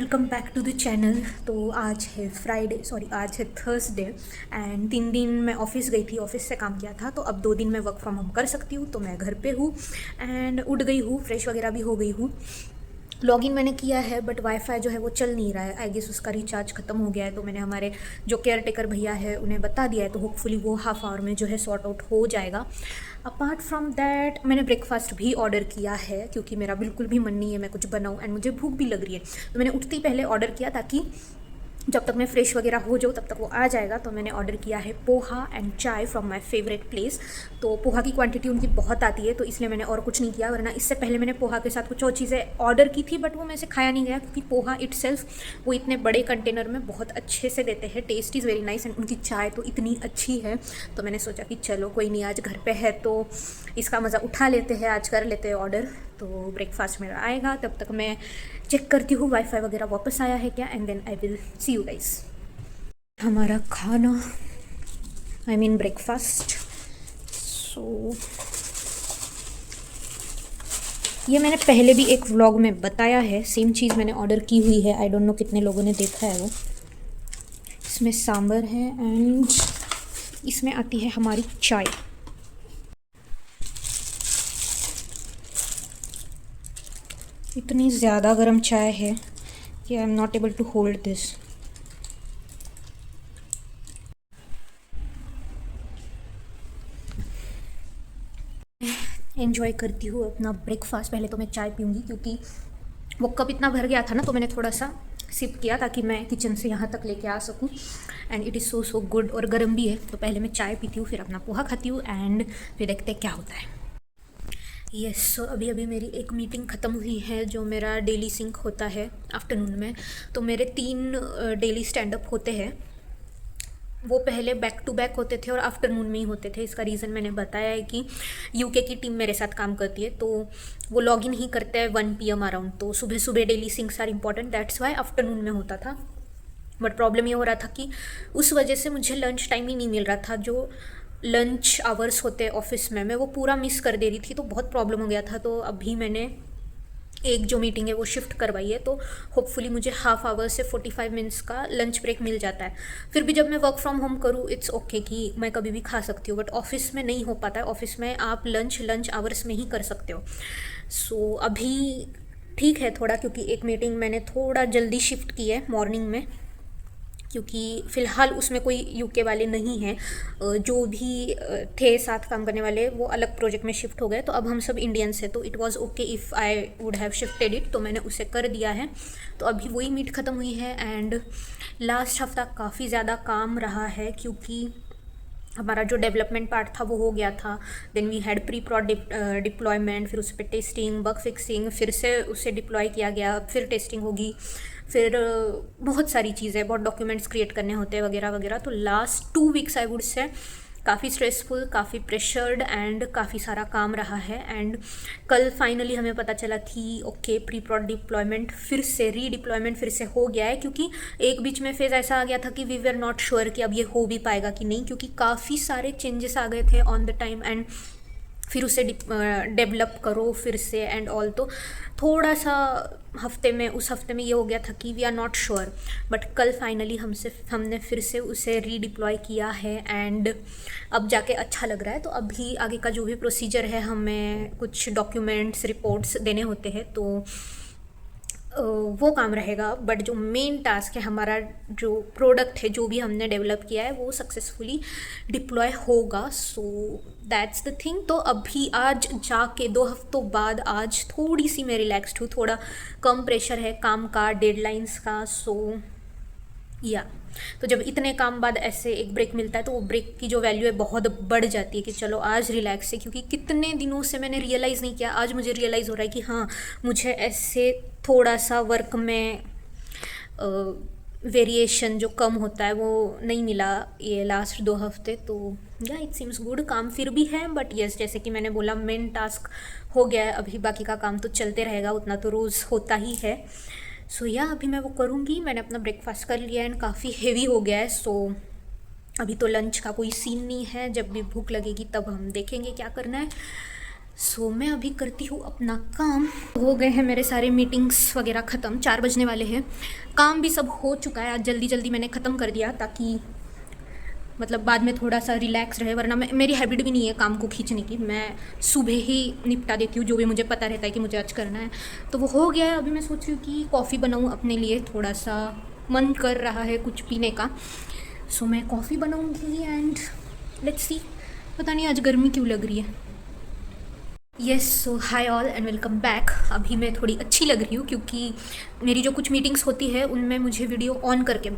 Welcome back to the channel. तो आज है फ्राइडे, सॉरी आज है थर्सडे एंड 3 दिन मैं ऑफिस गई थी, ऑफिस से काम किया था। तो अब 2 दिन मैं वर्क फ्रॉम होम कर सकती हूँ। तो मैं घर पे हूँ एंड उठ गई हूँ, फ्रेश वगैरह भी हो गई हूँ। लॉगिन मैंने किया है बट वाईफाई जो है वो चल नहीं रहा है। आई गेस उसका रिचार्ज ख़त्म हो गया है। तो मैंने हमारे जो केयर टेकर भैया है उन्हें बता दिया है, तो होपफुली वो हाफ आवर में जो है सॉर्ट आउट हो जाएगा। अपार्ट फ्रॉम दैट मैंने ब्रेकफास्ट भी ऑर्डर किया है क्योंकि मेरा बिल्कुल भी मन नहीं है मैं कुछ बनाऊँ एंड मुझे भूख भी लग रही है। तो मैंने उठते ही पहले ऑर्डर किया ताकि जब तक मैं फ्रेश वगैरह हो जाऊँ तब तक वो आ जाएगा। तो मैंने ऑर्डर किया है पोहा एंड चाय फ्रॉम माय फेवरेट प्लेस। तो पोहा की क्वांटिटी उनकी बहुत आती है तो इसलिए मैंने और कुछ नहीं किया, वरना इससे पहले मैंने पोहा के साथ कुछ और चीज़ें ऑर्डर की थी बट वो मेरे से खाया नहीं गया क्योंकि पोहा इटसेल्फ वो इतने बड़े कंटेनर में बहुत अच्छे से देते हैं। Taste is very nice and उनकी चाय तो इतनी अच्छी है। तो मैंने सोचा कि चलो कोई नहीं, आज घर पे है तो इसका मज़ा उठा लेते हैं, आज कर लेते हैं ऑर्डर। तो ब्रेकफास्ट मेरा आएगा, तब तक मैं चेक करती हूँ वाईफाई वगैरह वापस आया है क्या and then I will see you guys. हमारा खाना, आई मीन ब्रेकफास्ट। सो ये मैंने पहले भी एक व्लॉग में बताया है, सेम चीज़ मैंने ऑर्डर की हुई है। आई डोंट नो कितने लोगों ने देखा है वो। इसमें सांभर है एंड इसमें आती है हमारी चाय। इतनी ज़्यादा गर्म चाय है कि I am not able to hold this. Enjoy करती हूँ अपना ब्रेकफास्ट। पहले तो मैं चाय पीऊँगी क्योंकि वो कप इतना भर गया था ना, तो मैंने थोड़ा सा सिप किया ताकि मैं किचन से यहाँ तक लेके आ सकूँ। And it is so good और गर्म भी है। तो पहले मैं चाय पीती हूँ, फिर अपना पोहा खाती हूँ एंड फिर देखते हैं क्या होता है। यस, सो अभी अभी मेरी एक मीटिंग ख़त्म हुई है जो मेरा डेली सिंक होता है आफ्टरनून में। तो मेरे 3 डेली स्टैंड अप होते हैं। वो पहले बैक टू बैक होते थे और आफ्टरनून में ही होते थे। इसका रीज़न मैंने बताया है कि यूके की टीम मेरे साथ काम करती है तो वो लॉग इन ही करते हैं 1 PM अराउंड। तो सुबह सुबह daily syncs are important, that's why afternoon में होता था। बट प्रॉब्लम ये हो रहा था कि उस वजह से मुझे लंच टाइम ही नहीं मिल रहा था। जो लंच आवर्स होते हैं ऑफिस में, मैं वो पूरा मिस कर दे रही थी, तो बहुत प्रॉब्लम हो गया था। तो अभी मैंने एक जो मीटिंग है वो शिफ्ट करवाई है, तो होपफुली मुझे हाफ आवर से 45 मिनट्स का लंच ब्रेक मिल जाता है। फिर भी जब मैं वर्क फ्रॉम होम करूँ इट्स ओके कि मैं कभी भी खा सकती हूँ, बट ऑफिस में नहीं हो पाता है। ऑफिस में आप लंच आवर्स में ही कर सकते हो। सो अभी ठीक है थोड़ा, क्योंकि एक मीटिंग मैंने थोड़ा जल्दी शिफ्ट की है मॉर्निंग में, क्योंकि फ़िलहाल उसमें कोई यूके वाले नहीं हैं। जो भी थे साथ काम करने वाले वो अलग प्रोजेक्ट में शिफ्ट हो गए, तो अब हम सब इंडियंस हैं। तो it was okay if I would have shifted it, तो मैंने उसे कर दिया है। तो अभी वही मीट ख़त्म हुई है एंड लास्ट हफ्ता काफ़ी ज़्यादा काम रहा है क्योंकि हमारा जो डेवलपमेंट पार्ट था वो हो गया था। Then we had pre prod deployment, फिर उस पर टेस्टिंग, बग फिक्सिंग, फिर से उसे डिप्लॉय किया गया, फिर टेस्टिंग होगी, फिर बहुत सारी चीज़ें, बहुत डॉक्यूमेंट्स क्रिएट करने होते हैं वगैरह वगैरह। तो last 2 weeks I would say काफ़ी स्ट्रेसफुल, काफ़ी प्रेशर्ड एंड काफ़ी सारा काम रहा है। एंड कल फाइनली हमें पता चला कि ओके प्री प्रोड डिप्लॉयमेंट फिर से रीडिप्लॉयमेंट फिर से हो गया है, क्योंकि एक बीच में फेज़ ऐसा आ गया था कि वी वर नॉट श्योर कि अब ये हो भी पाएगा कि नहीं, क्योंकि काफ़ी सारे चेंजेस आ गए थे ऑन द टाइम एंड फिर उसे डेवलप करो फिर से एंड ऑल। तो थोड़ा सा उस हफ्ते में ये हो गया था कि we are not sure, but कल फाइनली हमने फिर से उसे रीडिप्लॉय किया है एंड अब जाके अच्छा लग रहा है। तो अभी आगे का जो भी प्रोसीजर है, हमें कुछ डॉक्यूमेंट्स रिपोर्ट्स देने होते हैं, तो वो काम रहेगा। बट जो मेन टास्क है, हमारा जो प्रोडक्ट है जो भी हमने डेवलप किया है वो सक्सेसफुली डिप्लॉय होगा। So that's the thing. तो अभी आज जाके 2 हफ्तों बाद आज थोड़ी सी मैं रिलैक्स्ड हूँ, थोड़ा कम प्रेशर है काम का, डेडलाइंस का। सो या तो जब इतने काम बाद ऐसे एक ब्रेक मिलता है तो वो ब्रेक की जो वैल्यू है बहुत बढ़ जाती है कि चलो आज रिलैक्स है। क्योंकि कितने दिनों से मैंने रियलाइज़ नहीं किया, आज मुझे रियलाइज़ हो रहा है कि हाँ मुझे ऐसे थोड़ा सा वर्क में वेरिएशन जो कम होता है वो नहीं मिला ये लास्ट 2 हफ्ते। तो या इट सीम्स गुड, काम फिर भी है बट यस जैसे कि मैंने बोला मेन टास्क हो गया है। अभी बाकी का काम तो चलते रहेगा, उतना तो रोज़ होता ही है। सो या अभी मैं वो करूँगी। मैंने अपना ब्रेकफास्ट कर लिया एंड काफ़ी हेवी हो गया है। सो अभी तो लंच का कोई सीन नहीं है, जब भी भूख लगेगी तब हम देखेंगे क्या करना है। मैं अभी करती हूँ अपना काम। हो गए हैं मेरे सारे मीटिंग्स वगैरह ख़त्म, 4 बजने वाले हैं। काम भी सब हो चुका है, आज जल्दी जल्दी मैंने ख़त्म कर दिया ताकि मतलब बाद में थोड़ा सा रिलैक्स रहे, वरना मेरी हैबिट भी नहीं है काम को खींचने की। मैं सुबह ही निपटा देती हूँ जो भी मुझे पता रहता है कि मुझे आज करना है। तो वो हो गया है। अभी मैं सोच रही हूँ कि कॉफ़ी बनाऊँ अपने लिए, थोड़ा सा मन कर रहा है कुछ पीने का। मैं कॉफ़ी बनाऊँगी एंड लेट्स सी। पता नहीं आज गर्मी क्यों लग रही है। Yes, so hi all and welcome back. अभी मैं थोड़ी अच्छी लग रही हूँ क्योंकि मेरी जो कुछ मीटिंग्स होती है उनमें मुझे वीडियो ऑन करके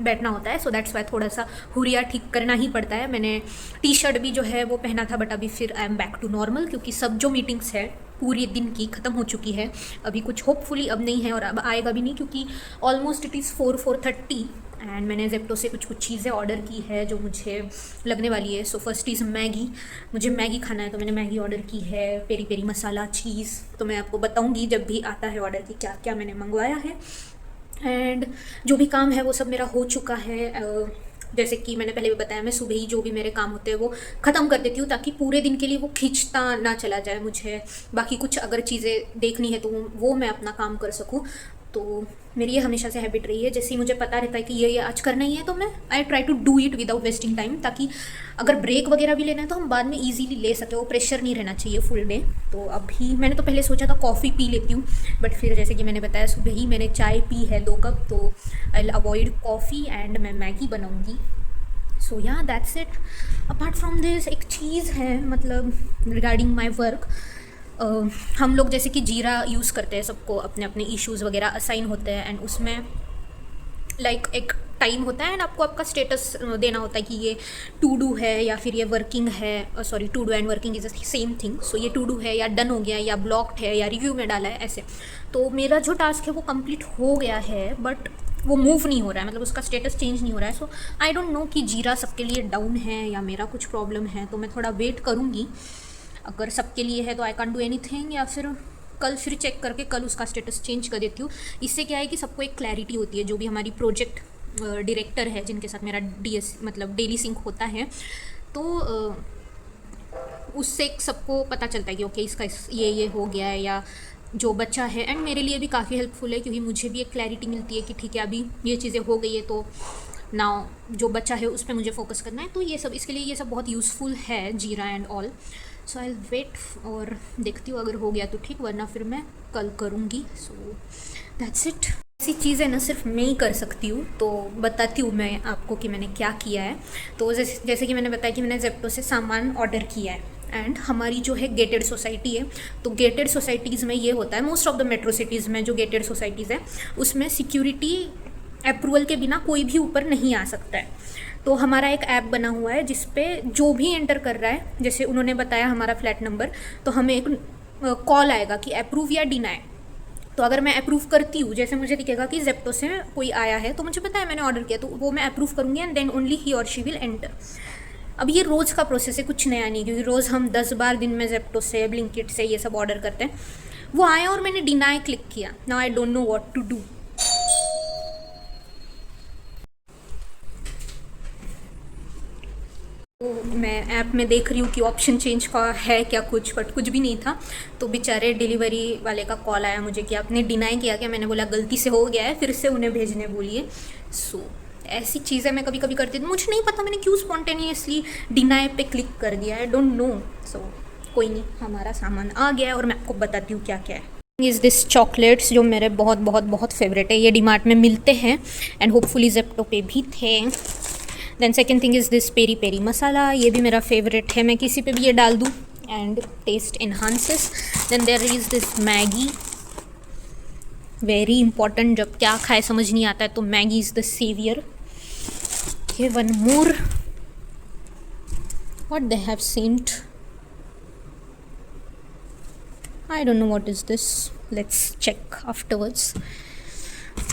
बैठना होता है। सो दैट्स वाई थोड़ा सा हुरिया ठीक करना ही पड़ता है। मैंने टी शर्ट भी जो है वो पहना था, बट अभी फिर I am back to normal क्योंकि सब जो मीटिंग्स है पूरे दिन की ख़त्म हो चुकी है। अभी कुछ होपफुली अब नहीं है और अब आएगा भी नहीं क्योंकि ऑलमोस्ट इट इज़ 4:30 एंड मैंने जेप्टो से कुछ चीज़ें ऑर्डर की है जो मुझे लगने वाली है। First is Maggi. मुझे मैगी खाना है तो मैंने मैगी ऑर्डर की है, पेरी पेरी मसाला चीज़। तो मैं आपको बताऊंगी जब भी आता है ऑर्डर की क्या क्या मैंने मंगवाया है। एंड जो भी काम है वो सब मेरा हो चुका है। जैसे कि मैंने पहले भी बताया, मैं सुबह ही जो भी मेरे काम होते हैं वो ख़त्म कर देती हूँ ताकि पूरे दिन के लिए वो खींचता ना चला जाए। मुझे बाकी कुछ अगर चीज़ें देखनी है तो वो मैं अपना काम कर सकूँ। तो मेरी ये हमेशा से हैबिट रही है, जैसे ही मुझे पता रहता है कि ये आज करना ही है तो मैं I try to do it without wasting time, ताकि अगर ब्रेक वगैरह भी लेना है तो हम बाद में इजीली ले सके, वो प्रेशर नहीं रहना चाहिए फुल डे। तो अभी मैंने तो पहले सोचा था कॉफ़ी पी लेती हूँ, बट फिर जैसे कि मैंने बताया सुबह ही मैंने चाय पी है 2 कप, तो I will avoid coffee and मैं मैगी बनाऊँगी। सो या that's it. Apart from this एक चीज़ है, मतलब रिगार्डिंग माई वर्क। हम लोग जैसे कि जीरा यूज़ करते हैं, सबको अपने अपने इश्यूज़ वगैरह असाइन होते हैं एंड उसमें लाइक एक टाइम होता है एंड आपको आपका स्टेटस देना होता है कि ये टू डू है या फिर ये वर्किंग है। Sorry, to do and working is the same thing. So ये टू डू है या डन हो गया या ब्लॉक्ड है या रिव्यू में डाला है, ऐसे। तो मेरा जो टास्क है वो कंप्लीट हो गया है, बट वो मूव नहीं हो रहा है, मतलब उसका स्टेटस चेंज नहीं हो रहा है। सो आई डोंट नो कि जीरा सबके लिए डाउन है या मेरा कुछ प्रॉब्लम है, तो मैं थोड़ा वेट करूँगी। अगर सबके लिए है तो आई कैन डू एनीथिंग, या फिर कल फिर चेक करके कल उसका स्टेटस चेंज कर देती हूँ। इससे क्या है कि सबको एक क्लैरिटी होती है, जो भी हमारी प्रोजेक्ट डायरेक्टर है जिनके साथ मेरा डीएस मतलब डेली सिंक होता है, तो उससे सबको पता चलता है कि ओके इसका ये हो गया है या जो बच्चा है। एंड मेरे लिए भी काफ़ी हेल्पफुल है क्योंकि मुझे भी एक क्लैरिटी मिलती है कि ठीक है अभी ये चीज़ें हो गई है तो नाउ जो बच्चा है उस पर मुझे फोकस करना है। तो ये सब इसके लिए ये सब बहुत यूज़फुल है, जीरा and all. So I wait और देखती हूँ, अगर हो गया तो ठीक, वरना फिर मैं कल करूँगी। So that's it. ऐसी चीज़ें ना सिर्फ मैं ही कर सकती हूँ, तो बताती हूँ मैं आपको कि मैंने क्या किया है। तो जैसे कि मैंने बताया कि मैंने जेप्टो से सामान ऑर्डर किया है एंड हमारी जो है गेटेड सोसाइटी है। तो गेटेड सोसाइटीज़ में ये होता है, most of the metro cities में जो गेटेड सोसाइटीज़ है उसमें सिक्योरिटी अप्रूवल के बिना कोई भी ऊपर नहीं आ सकता है। तो हमारा एक ऐप बना हुआ है जिस पे जो भी एंटर कर रहा है, जैसे उन्होंने बताया हमारा फ्लैट नंबर, तो हमें एक कॉल आएगा कि अप्रूव या डिनाई। तो अगर मैं अप्रूव करती हूँ, जैसे मुझे दिखेगा कि जेप्टो से कोई आया है तो मुझे पता है मैंने ऑर्डर किया, तो वो मैं अप्रूव करूँगी एंड देन ओनली ही और शी विल एंटर। अब ये रोज़ का प्रोसेस है, कुछ नया नहीं, क्योंकि रोज़ हम 10 बार दिन में जेप्टो से ब्लिंकिट से ये सब ऑर्डर करते हैं। वो आया और मैंने डिनाई क्लिक किया, now I don't know what to do. तो मैं ऐप में देख रही हूँ कि ऑप्शन चेंज का है क्या कुछ, बट कुछ भी नहीं था। तो बेचारे डिलीवरी वाले का कॉल आया मुझे कि आपने डिनाई किया क्या। मैंने बोला गलती से हो गया है, फिर से उन्हें भेजने बोलिए। सो ऐसी चीज़ें मैं कभी कभी करती हूँ, मुझे नहीं पता मैंने क्यों स्पॉन्टेनियसली डिनाई पे क्लिक कर दिया, आई डोंट नो। सो कोई नहीं, हमारा सामान आ गया है और मैं आपको बताती हूँ क्या क्या है। इज़ दिस चॉकलेट्स जो मेरे बहुत बहुत बहुत फेवरेट है, ये डीमार्ट में मिलते हैं एंड होपफुली जेप्टो पे भी थे। Then second thing is this peri peri masala, ये भी मेरा फेवरेट है, मैं किसी पे भी ये डाल दूँ and taste enhances. Then there is this Maggi, very important, जब क्या खाए समझ नहीं आता है तो मैगी इज़ द सेवियर। ये one more, what they have sent, I don't know what is this, let's check afterwards.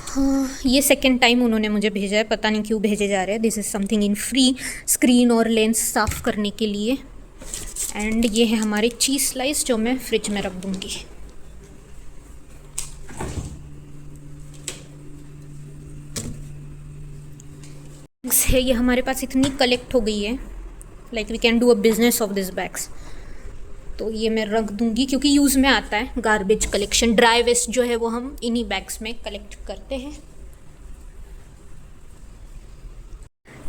हाँ, ये सेकेंड टाइम उन्होंने मुझे भेजा है, पता नहीं क्यों भेजे जा रहे हैं। This is something in free, screen और लेंस साफ़ करने के लिए। एंड ये है हमारे चीज़ स्लाइस जो मैं फ्रिज में रख दूँगी। है ये हमारे पास इतनी कलेक्ट हो गई है, like we can do a business of this bags. तो ये मैं रख दूँगी क्योंकि यूज़ में आता है। गार्बेज कलेक्शन, ड्राई वेस्ट जो है वो हम इन्हीं बैग्स में कलेक्ट करते हैं।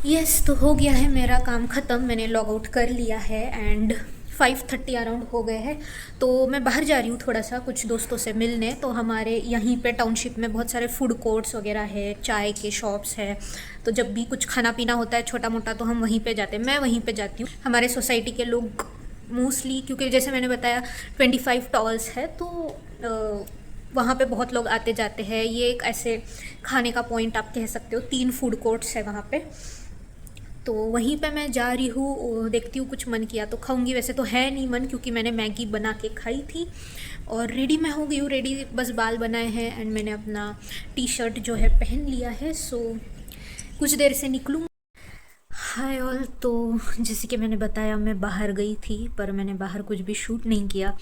यस, तो हो गया है मेरा काम ख़त्म, मैंने लॉग आउट कर लिया है एंड 5:30 अराउंड हो गए हैं। तो मैं बाहर जा रही हूँ थोड़ा सा कुछ दोस्तों से मिलने। तो हमारे यहीं पे टाउनशिप में बहुत सारे फूड कोर्ट्स वगैरह है, चाय के शॉप्स है। तो जब भी कुछ खाना पीना होता है छोटा मोटा तो हम वहीं पे जाते हैं, मैं वहीं पे जाती हूँ। हमारे सोसाइटी के लोग मोस्टली, क्योंकि जैसे मैंने बताया 25 टॉल्स है तो वहाँ पे बहुत लोग आते जाते हैं। ये एक ऐसे खाने का पॉइंट आप कह सकते हो। 3 फूड कोर्ट्स है वहाँ पे, तो वहीं पे मैं जा रही हूँ। देखती हूँ कुछ मन किया तो खाऊंगी, वैसे तो है नहीं मन क्योंकि मैंने मैगी बना के खाई थी। और रेडी मैं हो गई हूँ, रेडी बस बाल बनाए हैं एंड मैंने अपना टी शर्ट जो है पहन लिया है। सो कुछ देर से निकलूँ। हाय ऑल, तो जैसे कि मैंने बताया मैं बाहर गई थी, पर मैंने बाहर कुछ भी शूट नहीं किया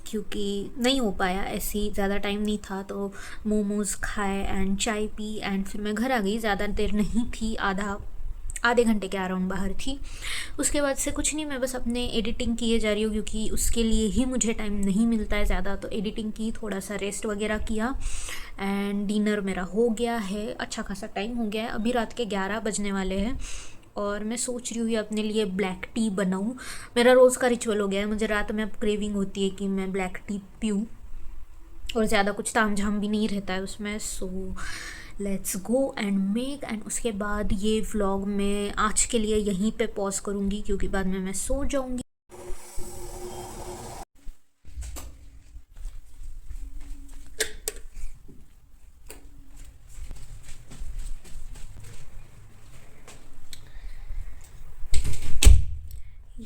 क्योंकि नहीं हो पाया, ऐसी ज़्यादा टाइम नहीं था। तो मोमोज़ खाए एंड चाय पी एंड फिर मैं घर आ गई। ज़्यादा देर नहीं थी, आधे घंटे के अराउंड बाहर थी। उसके बाद से कुछ नहीं, मैं बस अपने एडिटिंग किए जा रही हूँ क्योंकि उसके लिए ही मुझे टाइम नहीं मिलता है ज़्यादा। तो एडिटिंग की, थोड़ा सा रेस्ट वगैरह किया एंड डिनर मेरा हो गया है। अच्छा खासा टाइम हो गया है, अभी रात के 11 बजने वाले हैं और मैं सोच रही हूँ अपने लिए ब्लैक टी बनाऊँ। मेरा रोज़ का रिचुअल हो गया है, मुझे रात में अब क्रेविंग होती है कि मैं ब्लैक टी पीऊँ और ज़्यादा कुछ ताम झाम भी नहीं रहता है उसमें। So let's go and make, and उसके बाद ये व्लॉग मैं आज के लिए यहीं पे पॉज करूँगी क्योंकि बाद में मैं सो जाऊँगी।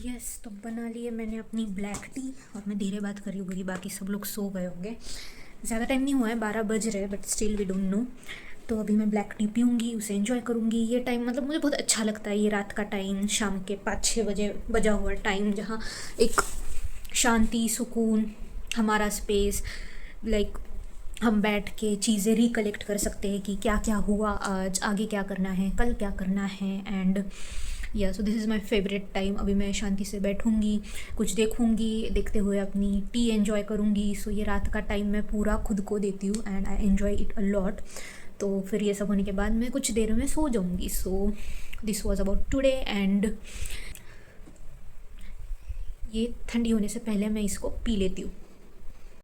यस, तो बना लिए मैंने अपनी ब्लैक टी और मैं धीरे बात कर रही हूँ क्योंकि बाकी सब लोग सो गए होंगे। ज़्यादा टाइम नहीं हुआ है, 12 बज रहे हैं, but still we don't know. तो अभी मैं ब्लैक टी पीऊँगी, उसे एंजॉय करूँगी। ये टाइम मतलब मुझे बहुत अच्छा लगता है, ये रात का टाइम, शाम के 5-6 बजे बजा हुआ टाइम, जहाँ एक शांति, सुकून, हमारा स्पेस, लाइक हम बैठ के चीज़ें रिकलेक्ट कर सकते हैं कि क्या क्या हुआ आज, आगे क्या करना है, कल क्या करना है। एंड या so this is my favourite time. अभी मैं शांति से बैठूँगी, कुछ देखूँगी, देखते हुए अपनी टी एंजॉय करूँगी। सो ये रात का टाइम मैं पूरा खुद को देती हूँ and I enjoy it a lot. तो फिर ये सब होने के बाद मैं कुछ देर में सो जाऊँगी। So this was about today and ये ठंडी होने से पहले मैं इसको पी लेती हूँ।